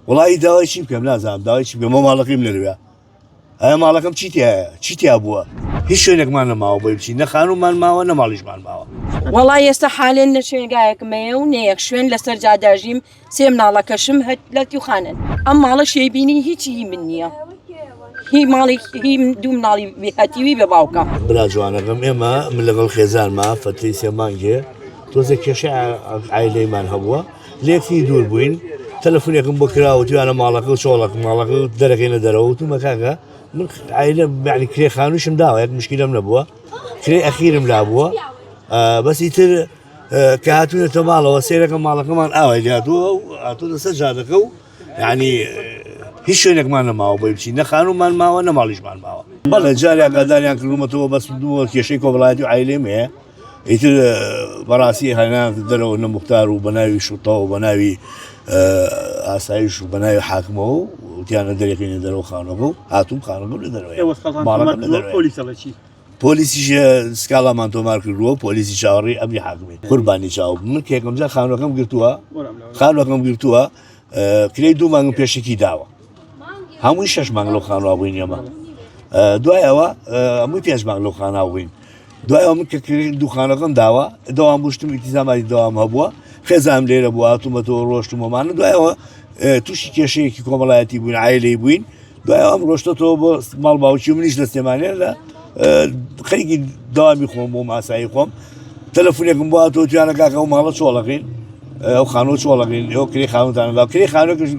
وڵی داوای چی بکەم نازانم داوای چی بکەم ماڵەکەیم لەوێ ئەە ماڵەکەم چیتیا بووە هیچ شوێنێکمان نەماوە بۆی بچین نە خانومان ماوە نە ماڵیشمان ماوە وەڵای ئێستا حالێن لە شوێنگایەکمەیە و نەیەک شوێن لەسەر جاداژیم سێ مناڵەکەشم هەر لە تیوخانن ئەم ماڵە شێبینی هیچی من نییە هی ماڵی هی دوو مناڵی هەتیوی بە باوکە برا جوانەکەم ئێمە من لەگەڵ خێزانما فەتەی سێمانگێ تۆزە کێشە عایلەیمان هەبووە لێکی دوور بووین تەلەفۆنێکم بۆ کراوە توانە ماڵەکە و چۆڵک ماڵەکە دەرەکەینە دەرەوە و تومە کاکە من عایلە یعنی کرێ خانووشم داوە یەک مشکلەم نەبووە کرێ ئەخیرم لابووە بەسی تر کە هاتوونێتە ماڵەوە سێرەکە ماڵەکەمان ئاوای هاتووە و هاتوو لەسەر جادەکە و یعنی هیچ شوێنێکمان نەماوە بۆی بچین نە خانوومان ماوە نە ماڵیشمان ماوە بەڵێ جارێک ئەگاداریان کردومەتەوە بەس دووە کێشەی کۆمەڵایەتی و عایلێم هەیە ئیتر بەڕاستی هەنان دەرەوە نە موختار و بە ناوی شوتەوە و بە ناوی ئاسایش و بە ناوی حاکمەوە و وتیانە دەرەکەینە دەرەوە خانەکە و هاتووم خانەکە لە دەرەوە پۆلیسیش سکاڵامان تۆمار کردووە پۆلیسی چاوەڕێی ئەمری حاکمی قوربانی چاو من کێکمجا خانوەکەم گرتووە کرێی دوو مانگم پێشکی داوە هەمووی 6 مانگ لەو خانووا بووین ئێمە دوایەوە هەمووی 5 مانگ لەو خاناو بووین دوایەوە من کە دووخانەکەم داوە دەوام بشتم ئیتیزاماتی دەوام هەبووە خێزانم لێرە بووە هاتوومەتەوە ڕۆشتمەمانە دوایەوە تووشی کێشەیەکی کۆمەڵایەتی بووین عایلەی بووین دوایەوە ئەم ڕۆشتەوە بۆ ماڵ باوکی و منیش لە سلێمانێ لە خەریکی داوامی خۆم بۆ ماسایی خۆم تەلەفۆنێکم بۆ هاتووە توانە کاکە و ماڵە چۆڵەکەین ئەو خانۆ چۆڵەکەین ئێوە کرێ خانوتانەدا کرێ خانۆکەش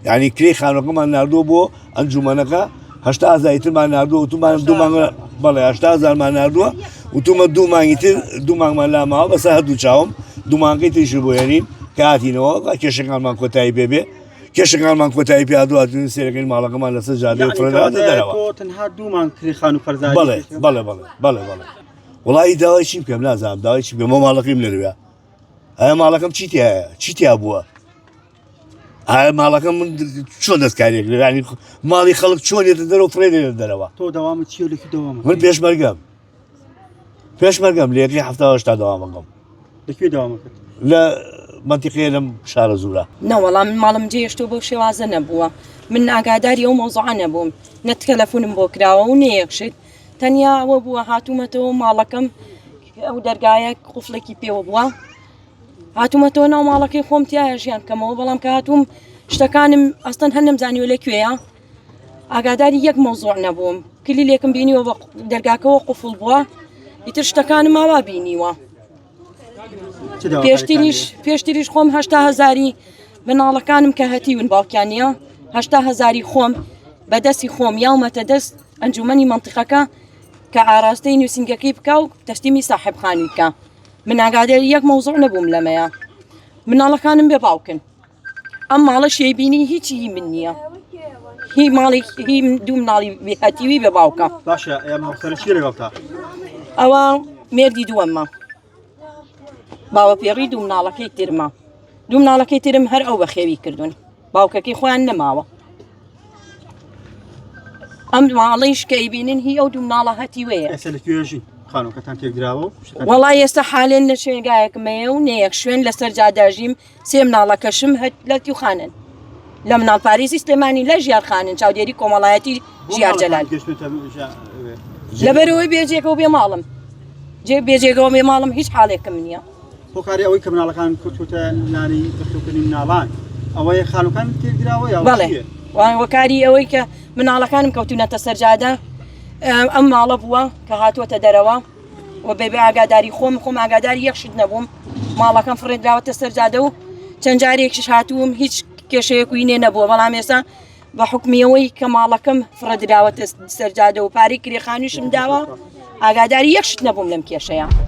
یعنی کرێ خانۆکەمان نردووە بۆ ئەنجومەنەکە 800 ترمان نردووە وتمان دوو بەڵێ 800مان نردووە وتومە دوو مانگی تر دوو مانگمان لاماوە بەسە هەردوو چاوم دوو مانگەی تریش بۆ هێنین کە هاتینەوە کێشەکانمان کۆتایی پێبێ کێشەکانمان کۆتایی پێدووە سێرەکەی ماڵەکەمان لەسەر جادێ فرەدەوە دەرەوە بەڵێ وڵی داوای چی بکەم نازانم داوای چی بکەم ماڵەکەیم لەوێ ئەە ماڵەکەم چیتیا بووە ئایا ماڵەکەم من چۆن دەستکارێک لەانی ماڵی خەڵک چۆنێتە دەرەوە فرێنێتە دەرەوە تۆ دەوامە چی و لەکی دەوامە من پێشمەرگەم لە یەکی هەفتاهشتا دەوامەکەم لەکوێ دەوامەکەت لە منتیقەیە لەم شارە زورە نەوەڵام ماڵم جێشتۆ بەو شێوازە نەبووە من ئاگاداری ئەو مۆزوعە نەبووم نە تەلەفۆنم بۆ کراوە و نەیەکشت تەنیا ئەوە بووە هاتوومەتەوە ماڵەکەم ئەو دەرگایە قوفڵێکی پێوە بووە هاتوومەتەوە ناو ماڵەکەی خۆم تایە ژیان کەمەوە بەڵام کە هاتووم شتەکانم ئەستەن هەر نەمزانیوە لەکوێیە ئاگاداری یەک مۆزوع نەبووم کلی لێکم بینیوە بە دەرگاکەەوە قوفڵ بووە ئیتر شتەکانم ماوا بینیوە پێشتریش خۆم 800 مناڵەکانم کە هەتیون باوکیانە 800 خۆم بەدەستی خۆم یاومەتە دەست ئەنجومەنی منتیقەکە کە ئاراستەی نووسنگەکەی بکە و تەستیمی ساحبخانی بکە من ئاگاداری یەک مۆزوع نەبووم لەمەیە مناڵەکانم بێ باوکن ئەم ماڵە شێبینی هیچی من نییە هی ماڵی هی دوو مناڵی هەتیوی بە باوکە باشە ئەمەسەرچی لەگەڵتا ئەوە مێردی دووەممە باوە پێڕی دوو مناڵەکەی ترمە دوو مناڵەکەی ترم هەر ئەو بەخێوی کردوون باوکەکەی خۆیان نەماوە ئەم ماڵیش کە ئەیبینن هی ئەو دوو مناڵە هەتیوەیە ئێستا لەکوێژی خانووکەتان تێکراوە وەڵای ئێستا حالێن لە شوێنگایەکمەیە و نەیەک شوێن لەسەر جاداژیم سێ مناڵەکەشم هەر لە تیوخانن لە مناڵ پارێزی سلێمانی لە ژیارخانن چاودێری کۆمەڵایەتی ژیار جەلال لەبەرەوەی بێجێکەوە بێ ماڵم بێجێگەوە بێ ماڵم هیچ حاڵێکم نییە هۆکاری ئەوەی کە مناڵەکان کەوتوتە نانی دەختوکردنی مناڵان ئەوەی خانووکان تێکراوە بەڵێ وەکاری ئەوەی کە مناڵەکانم کەوتونەتە سەرجادە ئەم ماڵە بووە کە هاتووەتە دەرەوە و بێبێ ئاگاداری خۆم ئاگاداری یەخشت نەبووم ماڵەکەم فڕێدراوەتە سەرجادە و چەند جارێکیش هاتووم هیچ کێشەیەکوی نێ نەبووە بەڵام ئێستا بە حکمیەوەی کە ماڵەکەم فڕەدراوەتە سەرجادە و پارەی کرێخانوویشم داوە ئاگاداری یەخشت نەبووم لەم کێشەیە